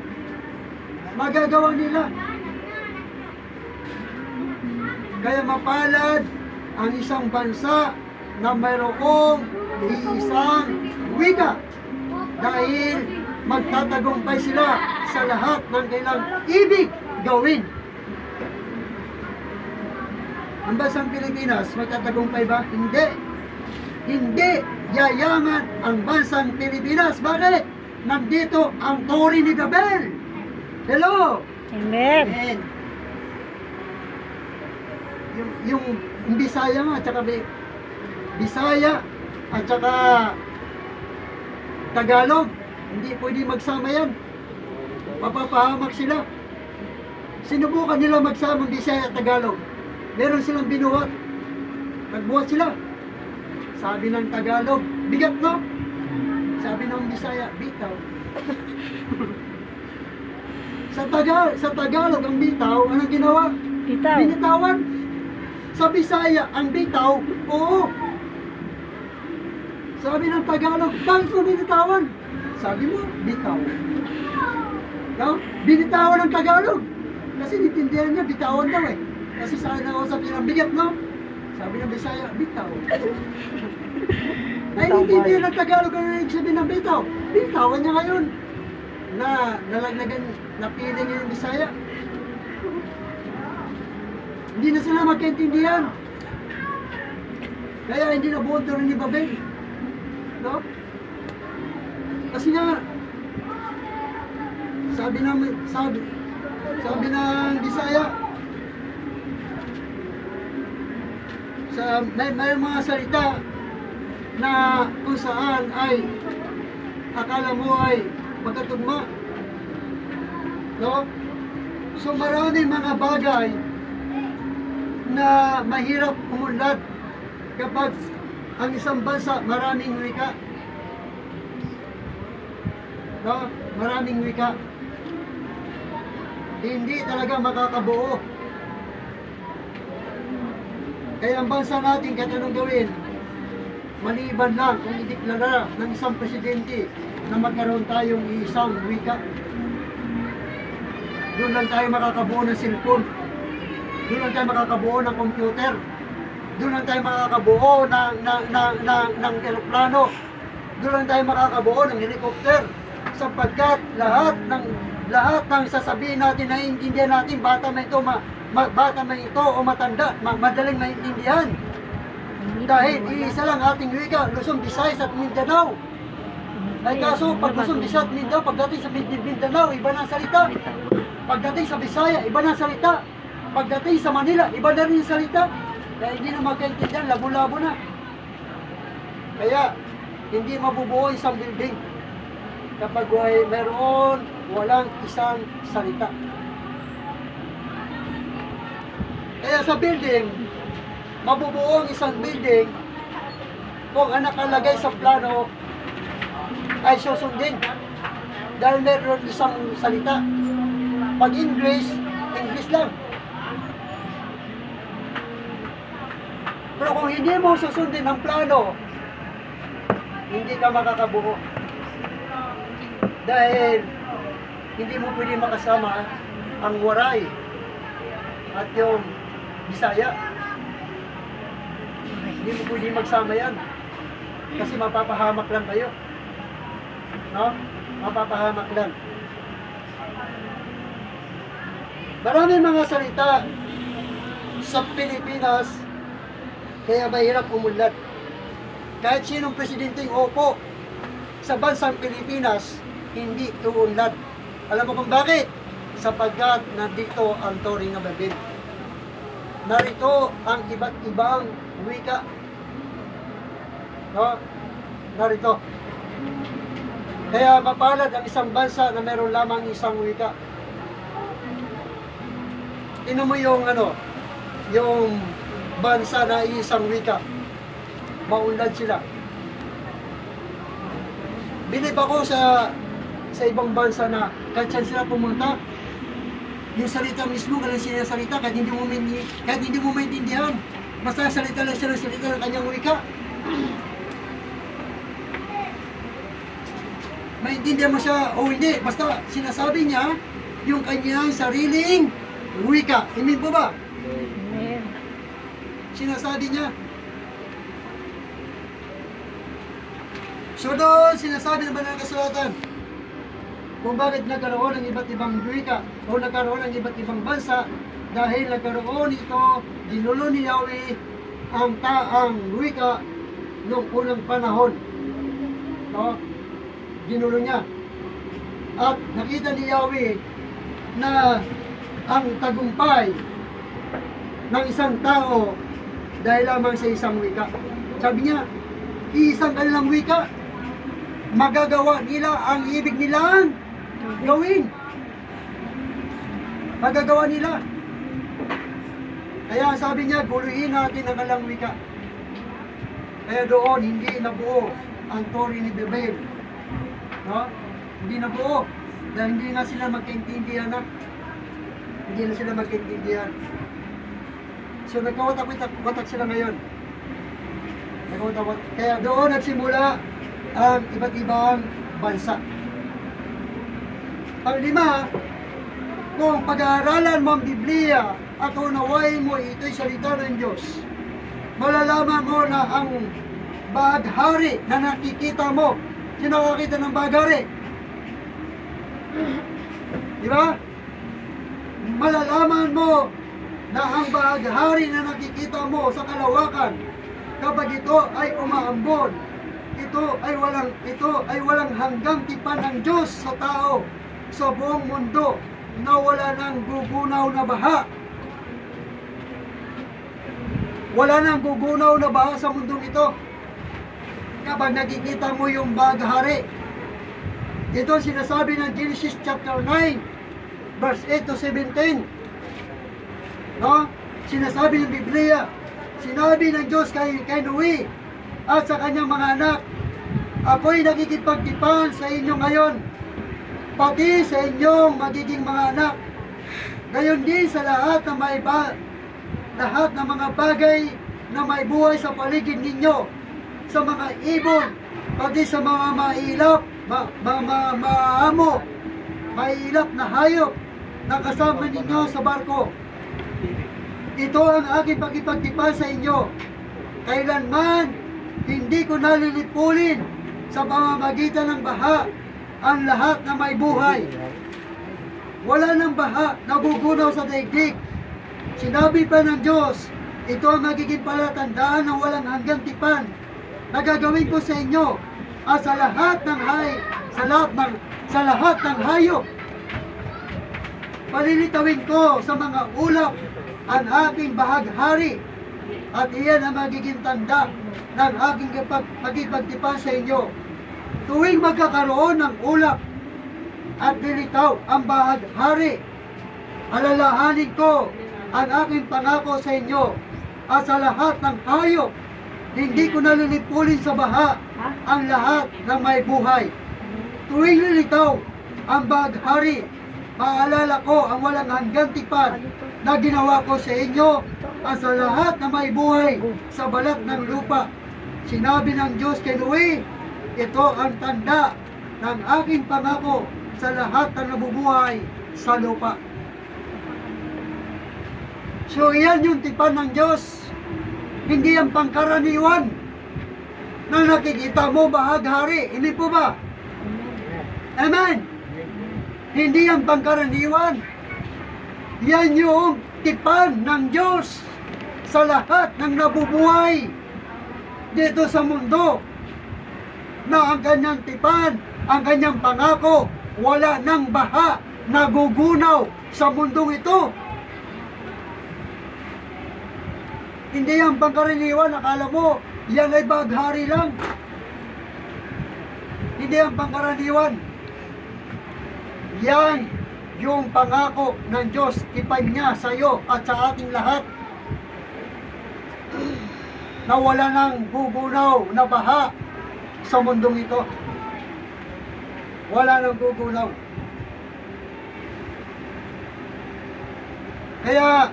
Magagawa nila. Kaya mapalad ang isang bansa na mayroong isang wika dahil magtatagumpay sila sa lahat ng kailang ibig gawin. Ang bansang Pilipinas, magtatagumpay ba? Hindi. Hindi yayaman ang bansang Pilipinas. Bakit? Nandito ang Torre ni Babel. Hello? Amen. Amen. Yung Bisaya nga, at saka Bisaya, at saka Tagalog, hindi pwede magsama yan. Mapapahamak sila. Sinubukan nila magsama Bisaya at Tagalog. Meron silang binuhat. Nagbuhat sila. Sabi ng Tagalog, bigat no? Sabi ng Bisaya, bitaw. Sa Tagalog, ang bitaw, anong ginawa? Bitaw. Binitawan. Sa Bisaya, ang bitaw, oo. Sabi ng Tagalog, bakit mo binitawan? Sabi mo, bitaw. No? Binitawan ng Tagalog. Kasi nitindihan niya, bitawan daw eh. Kasi sa nakausap niya ng bigat, no? Sabi ng Bisaya, bitaw. Ay, nitindihan ng Tagalog ang sabihin ng bitaw. Bitawan niya ngayon. Na nalagnagan, napili niya yung Bisaya. Hindi na sila magkaintindihan. Kaya hindi na buod rin ni Babel. No? Kasi nga, sabi ng Bisaya, may mga salita na kung saan ay akala mo ay magkatugma. No? So maraming mga bagay na mahirap umunlad kapag ang isang bansa maraming wika. No? Maraming wika. Hindi talaga makakabuo. Kaya ang bansa natin kahit anong gawin, maliban lang kung ideklara ng isang presidente na magkaroon tayong isang wika. Doon lang tayo makakabuo ng cellphone. Doon lang tayo makakabuo ng computer. Doon lang tayo makakabuo ng eroplano. Doon lang tayo makakabuo ng helicopter. Sapagkat lahat ng sasabihin natin, naiintindihan natin, bata man ito o matanda, madaling maintindihan. Dahil iisa lang ating wika, Luzon, Visayas at Mindanao. Ay kaso, pag Luzon, Visayas at Mindanao, pagdating sa Mindanao, iba na ang salita. Pagdating sa Bisaya, iba na ang salita. Pagdating sa Manila, iba na rin ang salita. Kaya hindi na magkaintindihan, labo-labo na. Kaya, hindi mabubuo isang building kapag walang isang salita. Kaya sa building, mabubuo ang isang building kung ang nakalagay sa plano ay susundin. Dahil meron isang salita. Pag English, English lang. Pero kung hindi mo susundin ang plano, hindi ka makakabuo. Dahil hindi mo pwede makasama ang Waray at yung Bisaya. Hindi mo pwede magsama yan. Kasi mapapahamak lang kayo. No? Mapapahamak lang. Maraming mga salita sa Pilipinas kaya mahirap umunlad. Kahit sinong presidenteng opo sa bansang Pilipinas, hindi uunlad. Alam mo kung bakit? Sapagkat nandito ang Tory na Babel. Narito ang iba't ibang wika. No? Narito. Kaya mapalad ang isang bansa na meron lamang isang wika. Tingnan mo yung yung bansa na isang wika. Maunlad sila. Bilib ako sa ibang bansa na kahit saan sila pumunta, yung salita mismo, kailan sila salita, kahit hindi mo maintindihan. Basta salita lang sila ng kanyang wika. Maintindihan mo siya o hindi, basta sinasabi niya yung kanyang sariling wika. Amen po ba? Amen. Sinasabi niya. So doon, sinasabi ng banal na kasulatan kung bakit nagkaroon ng iba't ibang wika o nagkaroon ng iba't ibang bansa dahil nagkaroon ito, ginulo ni Yahweh ang taang wika noong unang panahon. No? Ginulo niya. At nakita ni Yahweh na ang tagumpay ng isang tao dahil lamang sa isang wika. Sabi niya, isang kanilang wika, magagawa nila ang ibig nilang gawin. Magagawa nila. Kaya sabi niya, guluhin natin ang kanilang wika. Kaya doon, hindi nabuo ang Tory ni Babel. No? Hindi nabuo. Dahil hindi na sila magkaintindihan na. Hindi na sila magkaintindihan. So nagkawatak sila ngayon. Kaya doon nagsimula ang iba't ibang bansa. Panglima, kung pag-aaralan mo ang Biblia at unawain mo ito'y salita ng Diyos, malalaman mo na ang baghari na nakikita mo, sino nakakita ng baghari? Di ba? Malalaman mo na ang baghari na nakikita mo sa kalawakan, kapag ito ay umaambon, ito ay walang hanggang tipan ng Diyos sa tao sa buong mundo na wala nang gugunaw na baha. Wala nang gugunaw na baha sa mundong ito. Kapag nakikita mo yung baghari, ito sinasabi ng Genesis chapter 9 verse 8 to 17. No? Sinasabi ng Biblia, sinabi ng Diyos kay Noe at sa kanyang mga anak, ako'y nakikipagtipan sa inyo ngayon, pati sa inyong magiging mga anak. Gayon din sa lahat ng lahat ng mga bagay na may buhay sa paligid ninyo, sa mga ibon, pati sa mga mailap, maamo, mailap na hayop na kasama ninyo sa barko. Ito ang aking pagkipagtipan sa inyo. Kailanman hindi ko nalilipulin sa pamamagitan ng baha ang lahat na may buhay. Wala ng baha na gugunaw sa daigdig. Sinabi pa ng Diyos, ito ang magiging palatandaan ng walang hanggang tipan na gagawin ko sa inyo at sa lahat ng hayop. Palilitawin ko sa mga ulap ang aking bahaghari at iyan ang magiging tanda ng aking pagkipagtipan sa inyo. Tuwing magkakaroon ng ulap at lilitaw ang bahaghari, alalahanin ko ang aking pangako sa inyo at sa lahat ng hayop. Hindi ko nalilipulin sa baha ang lahat ng may buhay. Tuwing lilitaw ang bahaghari, maalala ko ang walang hanggang tipan na ginawa ko sa inyo at sa lahat na may buhay sa balat ng lupa. Sinabi ng Diyos kay Noe, ito ang tanda ng aking pangako sa lahat ng nabubuhay sa lupa. So yan yung tipan ng Diyos. Hindi ang pangkaraniwan na nakikita mo bahaghari. Hindi po ba? Amen? Hindi yan pangkaraniwan. Yan yung tipan ng Diyos sa lahat ng nabubuhay dito sa mundo. Na ang kanyang tipan, ang kanyang pangako, wala nang baha, nagugunaw sa mundong ito. Hindi yan pangkaraniwan, akala mo, yan ay baghari lang. Hindi yan pangkaraniwan. Yan yung pangako ng Diyos, tipan niya sa iyo at sa ating lahat. Na wala nang gugunaw na baha sa mundong ito. Wala nang gugunaw. Kaya,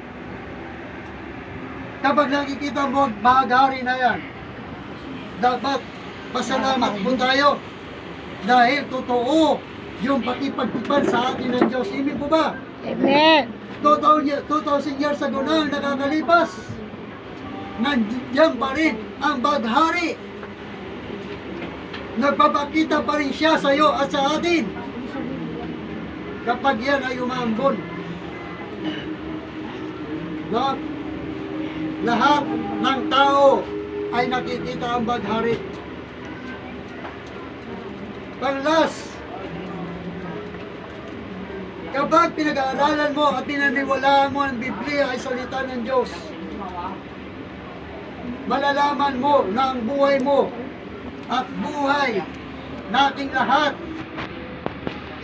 kapag nakikita mo baghari na yan, dapat pasalamat po tayo dahil totoo yung pakipagtipan sa atin ng Diyos. Amen po ba? Amen. 2,000 years ago na ang nakakalipas. Nandiyan pa rin ang baghari. Nagpapakita pa rin siya sa iyo at sa atin. Kapag yan ay umaambon. No? Lahat ng tao ay nakikita ang baghari. Panglas, kapag pinag-aaralan mo at pinaniwalaan mo ang Biblia ay salita ng Diyos, malalaman mo na ang buhay mo at buhay nating lahat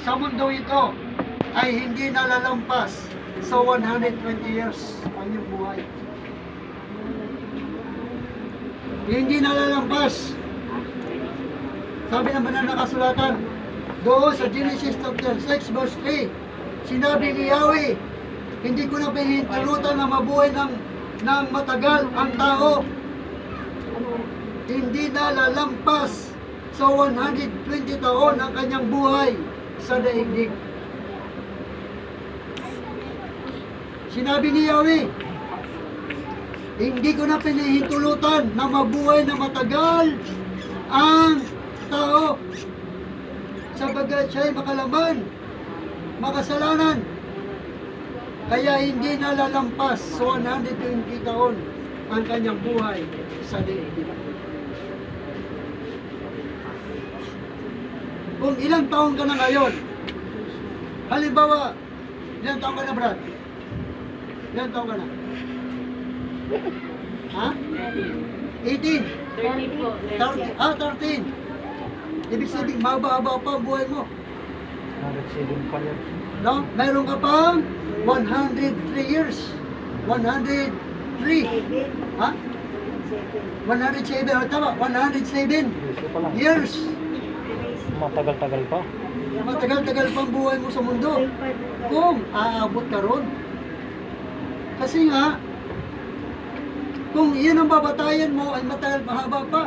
sa mundo ito ay hindi nalalampas sa 120 years ang iyong buhay. Hindi nalalampas. Sabi ng banal na kasulatan, doon sa Genesis chapter 6 verse 3, sinabi ni Yahweh, hindi ko na pinahintulutan na mabuhay ng matagal ang tao. Hindi nalalampas sa 120 taon ang kanyang buhay sa daigdig. Sinabi ni Yahweh, hindi ko na pinahintulutan na mabuhay na matagal ang tao sapagkat siya'y makalaman, makasalanan, kaya hindi nalalampas sa 120 taon ang kanyang buhay sa daigdig. Kung ilang taon ka na ngayon, halimbawa, ilang taon ka na, Brad? Ilang taon ka na? Ha? 18? 13. 13. Ibig sabihin, mahaba-haba pa ang buhay mo. 107 pa yan. No? Mayroon ka pang 103 years. 103. Ha? 107. O tama, 107 Gusto pa lang. years. Matagal-tagal pa. Matagal-tagal pang buhay mo sa mundo. Kung aabot ka ron. Kasi nga, kung iyon ang babatayan mo ay matagal mahaba pa.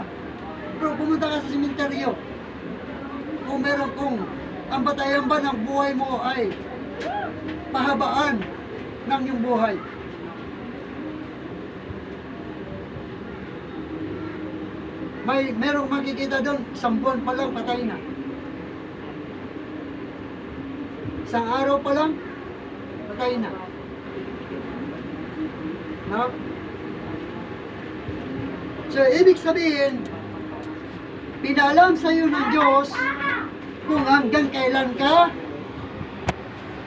Pero pumunta ka sa sementeryo. Kung meron ang batayan ba ng buhay mo ay pahabaan ng iyong buhay. Merong makikita doon, 1 buwan pa lang patay na. 1 araw pa lang, patay na. No? So, ibig sabihin, pinalam sa iyo ng Diyos kung hanggang kailan ka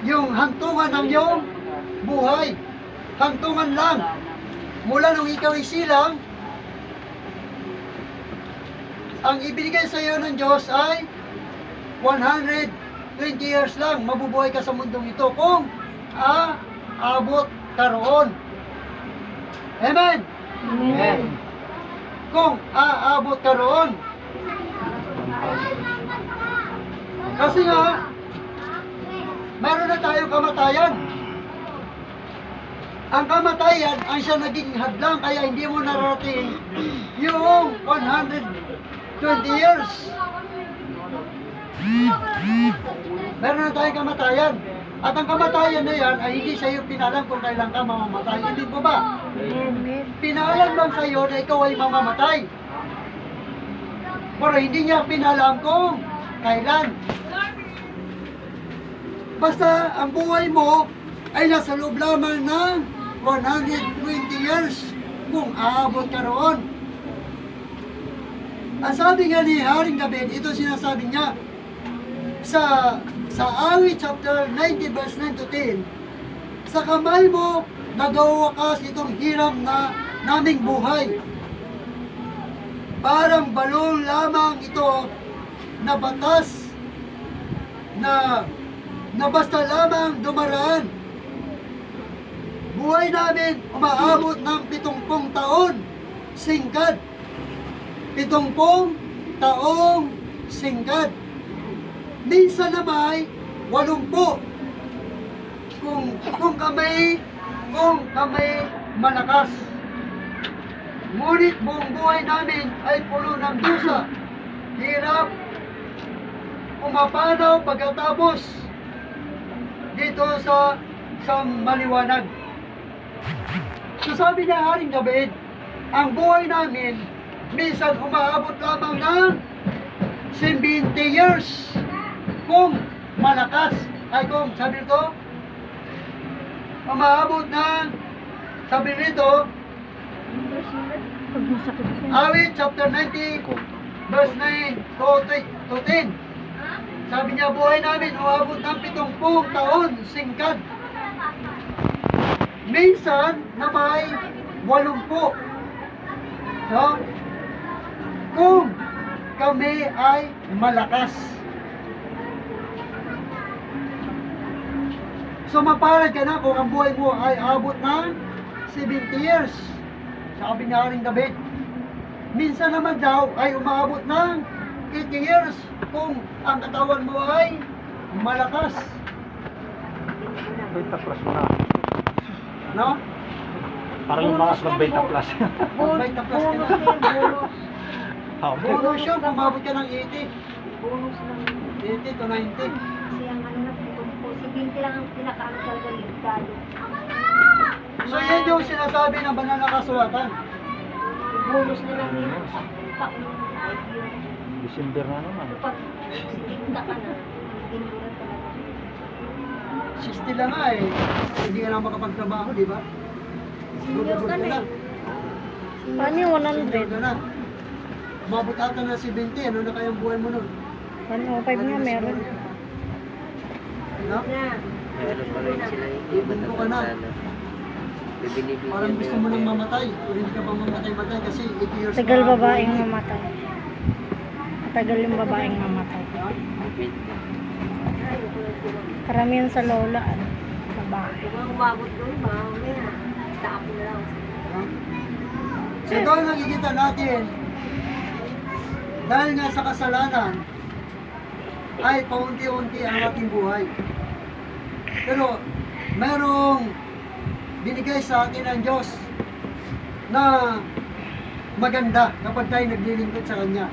yung hantungan ng iyong buhay. Hantungan lang. Mula nung ikaw isilang, ang ibigay sa iyo ng Diyos ay 120 years lang. Mabubuhay ka sa mundong ito kung aabot ka roon. Amen? Amen. Kung aabot ka roon. Kasi nga, meron na tayong kamatayan. Ang kamatayan ang siya naging hadlang kaya hindi mo narating yung 120 years. Meron na tayong kamatayan. At ang kamatayan na yan ay hindi sa iyo pinalam kung kailan ka mamamatay. Hindi po ba? Amen. Pinalam lang sa iyo na ikaw ay mamamatay. Pero hindi niya pinalam kung kailan. Basta ang buhay mo ay nasa loob lamang ng 120 years kung aabot ka roon. Ang sabi nga ni Haring David, ito sinasabi niya sa Awit chapter 90 verse 9 to 10, sa kamay mo nagawakas itong hiram na naming buhay. Parang balon lamang ito na batas na basta lamang dumaraan. Buhay namin umaabot ng 70 taon, singkad. 70 taong singkad. Minsan na may 80 kung kami malakas. Ngunit buong buhay namin ay puno ng dusa, hirap, pumapanaw pagkatapos dito sa maliwanag. So sabi niya Haring David, ang buhay namin minsan umaabot lamang ng 70 years kung malakas. Ay kung sabi nito, umaabot ng, sabi nito, Pag masakit yan. Awit chapter 90 verse 9 to 10. Sabi niya, buhay namin umaabot ng 70 taon, singkad. Minsan na may 80. So, kung kami ay malakas. So, mapalad ka na kung ang buhay mo ay abot ng 70 years. Sabi ni Haring David. Minsan naman daw ay umaabot ng 80 years kung ang katawan mo ay malakas. Beta plus mo na. No? Parang yung mga mag-beta plus. Beta plus ka na. Bonus yun, umabot ka ng 80. Bonus lang. 80 to 90. Kasi ang ano na po, si Binti lang ang pinakaano talaga ligtado. So yan yung sinasabi ng banal na kasulatan. Bonus na lang yun. Taon. December na naman. Pag sitigta ka na, tinulan talaga. 60 lang nga eh. Hindi ka lang makapagtrabaho, di ba? Senior ka na eh. Paano yung Senior 100? ka na. Umabot ata na si 20, ano na kayang buhay mo nun? 105 nga meron. No? Na. Ibon ko ka na. Parang gusto mo nang mamatay. Kung hindi ka pa mamatay-matay kasi 80 years Tagal pa ang babaeng buhay mo. mamatay. Matagal yung babaeng mamatay. Karamihan sa lola, ano, babae. Kung mga umabot doon, mamaya. Tapo na lang. So doon nakikita natin, dahil nga sa kasalanan, ay paunti-unti ang ating buhay. Pero merong binigay sa atin ng Diyos na maganda kapag tayo naglilingkod sa Kanya.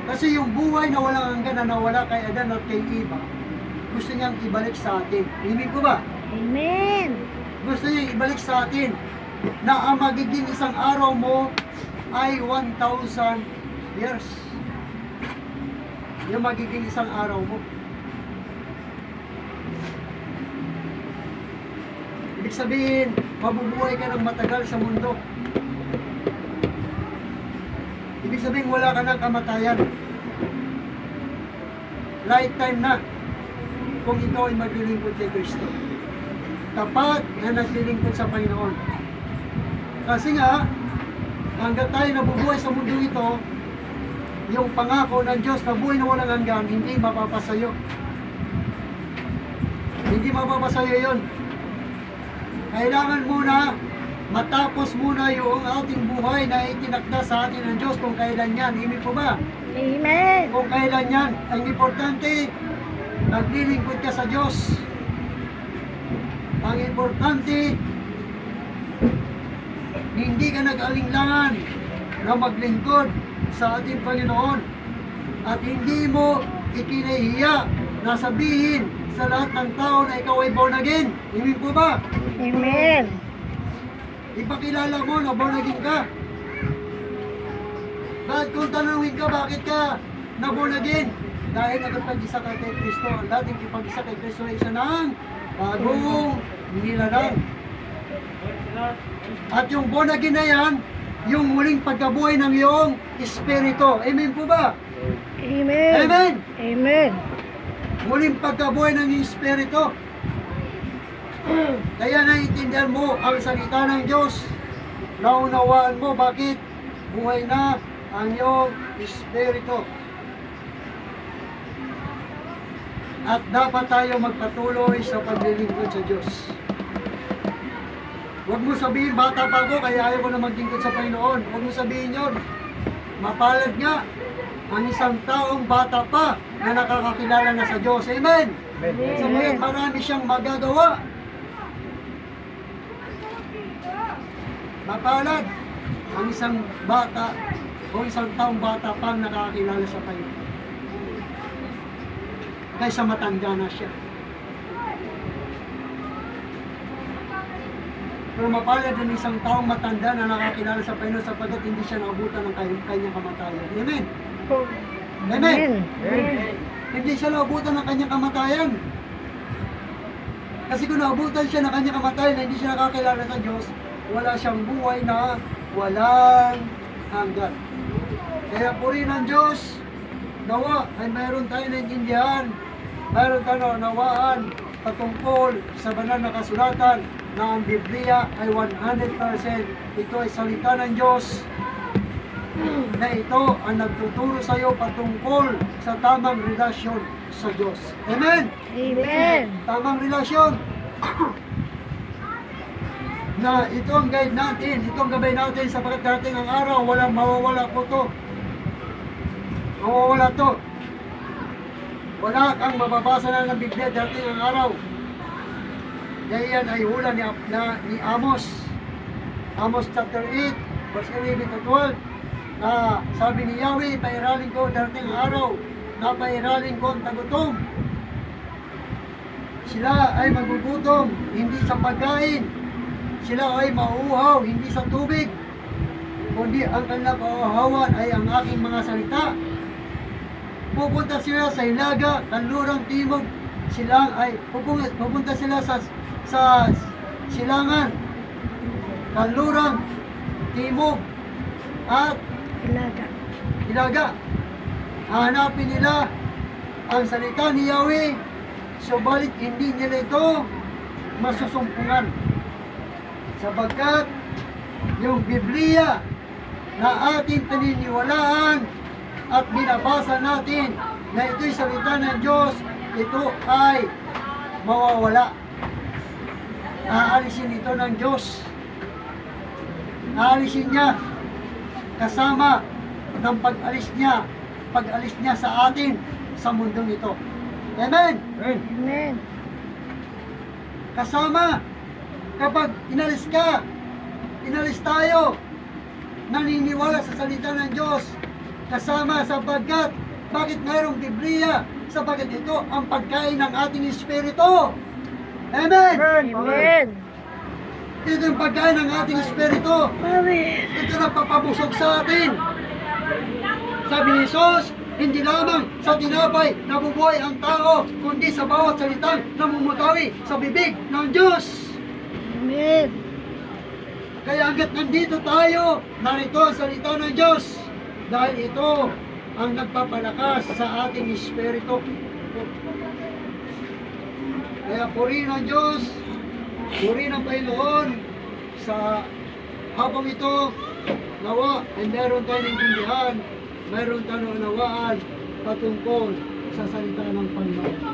Kasi yung buhay na walang hanggan na nawala kay Adan at kay Eva, gusto niyang ibalik sa atin. Ibig ko ba? Amen! Gusto niyang ibalik sa atin na ang magiging isang araw mo ay 1,000 years. Yung magiging isang araw mo. Ibig sabihin, mabubuhay ka ng matagal sa mundo. Ibig sabihin, wala ka ng kamatayan. Lifetime na kung ikaw ay maglilingkod kay Kristo. Tapat na naglilingkod sa Panginoon. Kasi nga, hanggang tayo nabubuhay sa mundo ito, yung pangako ng Diyos na buhay na walang hanggan, hindi mapapasayo. Hindi mapapasayo yun. Kailangan muna, matapos muna yung ating buhay na itinakda sa atin ng Diyos kung kailan yan. Ibig ko ba? Amen! Kung kailan yan. Ang importante, naglilingkod ka sa Diyos. Ang importante, hindi ka nag-alinlangan na maglingkod sa ating Panginoon at hindi mo ikinahiya na sabihin sa lahat ng tao na ikaw ay born again. Ibig po ba? Amen! Ipakilala mo na born again ka. Bakit kung tanungin ka bakit ka na born again? dahil nagpag-isa ka kay Kristo, ang dating ipag-isa kay Kristo ay isa ng bagong nilalang. At yung born again na yan, yung muling pagkabuhay ng iyong espiritu. Amen po ba? Amen. Amen! Amen. Muling pagkabuhay ng iyong espiritu. Kaya naiintindihan mo ang salita ng Diyos. Naunawaan mo bakit buhay na ang iyong espiritu. At dapat tayo magpatuloy sa paglilingkod sa Diyos. Huwag mo sabihin, bata pa ako, kaya ayaw ko na maglingkod sa Panginoon. Huwag mo sabihin yun. Mapalad nga ang isang taong bata pa na nakakakilala na sa Diyos. Amen! Sabagat marami siyang magagawa. Mapalad ang isang bata o isang taong bata pang nakakilala sa Panginoon kaysa matanda na siya. Pero mapalad ang isang taong matanda na nakakilala sa Panginoon sapagkat hindi siya naabutan ng kanyang kamatayan. Amen? Amen? Amen. Hindi siya naabutan ng kanyang kamatayan. Kasi kung naabutan siya ng kanyang kamatayan na hindi siya nakakilala sa Diyos, wala siyang buhay na walang hanggan. Kaya purihin ang Diyos, nawa ay mayroon tayo naintindihan, mayroon tayo nawaan patungkol sa banal na kasulatan na ang Biblia ay 100%. Ito ay salita ng Diyos na ito ang nagtuturo sa iyo patungkol sa tamang relasyon sa Diyos. Amen? Amen. Tamang relasyon. Na ito ang guide natin, ito ang gabay natin sapagkat darating ang araw, walang mawawala po to. Mawawala to. Wala kang mababasa na ng Biblia darating ang araw. Dahil yan ay hula ni Amos. Amos chapter 8, verse 11 to 12. Na sabi ni Yahweh, pairalin ko darating ang araw, na pairalin ko ang tagutom. Sila ay magugutom, hindi sa pagkain. Sila ay mauuhaw, hindi sa tubig. Kundi ang kanilang kauuhawan ay ang aking mga salita. Pupunta sila sa Hilaga, Kanlurang Timog. Sila ay pupunta sila sa Silangan, Kanlurang Timog at Ilaga. Hilaga. Hanapin nila ang salita ni Yahweh, subalit hindi nila ito masusumpungan. Sapagkat yung Biblia na ating paniniwalaan at binabasa natin na ito'y salita ng Diyos, ito ay mawawala. Aalisin ito ng Diyos. Aalisin niya kasama ng pag-alis niya sa atin sa mundong ito. Amen? Amen. Kasama kapag inalis ka, inalis tayo, naniniwala sa salita ng Diyos, kasama sapagkat, bakit mayroong Biblia? Sapagkat ito ang pagkain ng ating espiritu. Amen! Amen. Ito yung pagkain ng ating espiritu. Amen. Ito na papabusog sa atin. Sabi ni Jesus, hindi lamang sa tinapay nabubuhay ang tao, kundi sa bawat salitang namumutawi sa bibig ng Diyos. Amen. Kaya hanggat nandito tayo, narito ang salita ng Diyos. Dahil ito ang nagpapalakas sa ating espiritu. Kaya purihin ang Diyos, purihin ang Panginoon sa habang ito, nawa ay meron tayong intindihan, meron tayong nawaan patungkol sa salita ng Panginoon.